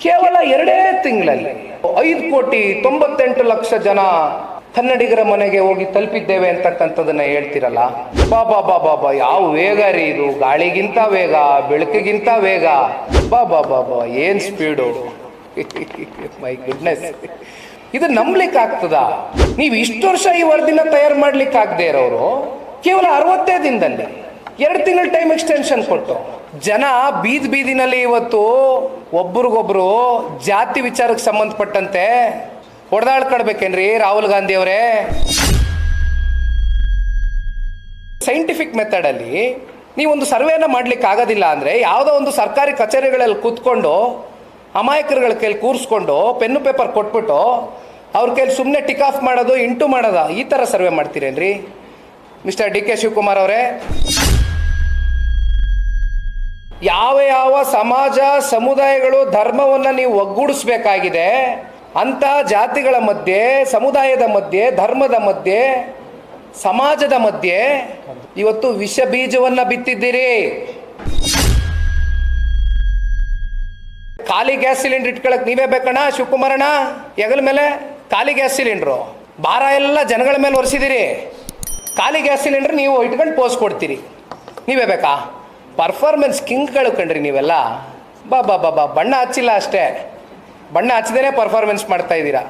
ಕೇವಲ 2 ತಿಂಗಳಲ್ಲಿ 5,98,00,000 ಜನ ಕನ್ನಡಿಗರ ಮನೆಗೆ ಹೋಗಿ ತಲುಪಿದ್ದೇವೆ ಅಂತಕ್ಕಂಥದ್ದನ್ನ ಹೇಳ್ತಿರಲ್ಲ. ಬಾಬಾ ಬಾಬಾ ಬಾ, ಯಾವ ವೇಗ ರೀ ಇದು! ಗಾಳಿಗಿಂತ ವೇಗ, ಬೆಳಕಿಗಿಂತ ವೇಗ. ಬಾಬಾ ಬಾಬಾ, ಏನ್ ಸ್ಪೀಡು! ಮೈ ಗುಡ್ನೆಸ್, ಇದು ನಂಬ್ಲಿಕ್ಕೆ ಆಗ್ತದ? ನೀವು ಇಷ್ಟು ವರ್ಷ ಈ ವರದಿನ ತಯಾರು ಮಾಡ್ಲಿಕ್ಕೆ ಆಗದೆ ಇರೋರು ಕೇವಲ 60 ದಿನದಲ್ಲಿ 2 ತಿಂಗಳ ಟೈಮ್ ಎಕ್ಸ್ಟೆನ್ಷನ್ ಕೊಟ್ಟು ಜನ ಬೀದಿನಲ್ಲಿ ಇವತ್ತು ಒಬ್ರಿಗೊಬ್ರು ಜಾತಿ ವಿಚಾರಕ್ಕೆ ಸಂಬಂಧಪಟ್ಟಂತೆ ಹೊಡೆದಾಡ್ಕೊಳ್ಬೇಕೇನ್ರಿ ರಾಹುಲ್ ಗಾಂಧಿ ಅವರೇ? ಸೈಂಟಿಫಿಕ್ ಮೆಥಡ್ ಅಲ್ಲಿ ನೀವೊಂದು ಸರ್ವೆನ ಮಾಡ್ಲಿಕ್ಕೆ ಆಗೋದಿಲ್ಲ ಅಂದ್ರೆ ಯಾವುದೋ ಒಂದು ಸರ್ಕಾರಿ ಕಚೇರಿಗಳಲ್ಲಿ ಕೂತ್ಕೊಂಡು ಅಮಾಯಕರುಗಳ ಕೈಲಿ ಕೂರಿಸ್ಕೊಂಡು ಪೆನ್ನು ಪೇಪರ್ ಕೊಟ್ಬಿಟ್ಟು ಅವ್ರ ಕೈಲಿ ಸುಮ್ಮನೆ ಟಿಕ್ ಆಫ್ ಮಾಡೋದು, ಇಂಟು ಮಾಡೋದ, ಈ ಥರ ಸರ್ವೆ ಮಾಡ್ತೀರೇನ್ರಿ ಮಿಸ್ಟರ್ ಡಿ ಕೆ ಶಿವಕುಮಾರ್ ಅವರೇ? ಯಾವ ಸಮಾಜ ಸಮುದಾಯಗಳು ಧರ್ಮವನ್ನು ನೀವು ಒಗ್ಗೂಡಿಸ್ಬೇಕಾಗಿದೆ ಅಂತ ಜಾತಿಗಳ ಮಧ್ಯೆ, ಸಮುದಾಯದ ಮಧ್ಯೆ, ಧರ್ಮದ ಮಧ್ಯೆ, ಸಮಾಜದ ಮಧ್ಯೆ ಇವತ್ತು ವಿಷ ಬೀಜವನ್ನ ಬಿತ್ತಿದ್ದೀರಿ. ಖಾಲಿ ಗ್ಯಾಸ್ ಸಿಲಿಂಡರ್ ಇಟ್ಕೊಳಕ್ ನೀವೇ ಬೇಕಣ್ಣ ಶಿವಕುಮಾರಣ್ಣ? ಹೆಗಲ ಮೇಲೆ ಖಾಲಿ ಗ್ಯಾಸ್ ಸಿಲಿಂಡ್ರು, ಭಾರ ಎಲ್ಲ ಜನಗಳ ಮೇಲೆ ಒರೆಸಿದಿರಿ. ಖಾಲಿ ಗ್ಯಾಸ್ ಸಿಲಿಂಡರ್ ನೀವು ಇಟ್ಕೊಂಡು ಪೋಸ್ ಕೊಡ್ತೀರಿ, ನೀವೇ ಬೇಕಾ? ಪರ್ಫಾರ್ಮೆನ್ಸ್ ಕಿಂಗ್ಗಳು ಕಂಡ್ರಿ ನೀವೆಲ್ಲ. ಬಾ ಬಾ ಬಾ ಬಾ, ಬಣ್ಣ ಹಚ್ಚಿಲ್ಲ ಅಷ್ಟೇ, ಬಣ್ಣ ಹಚ್ಚದೇನೆ ಪರ್ಫಾರ್ಮೆನ್ಸ್ ಮಾಡ್ತಾ ಇದ್ದೀರಾ.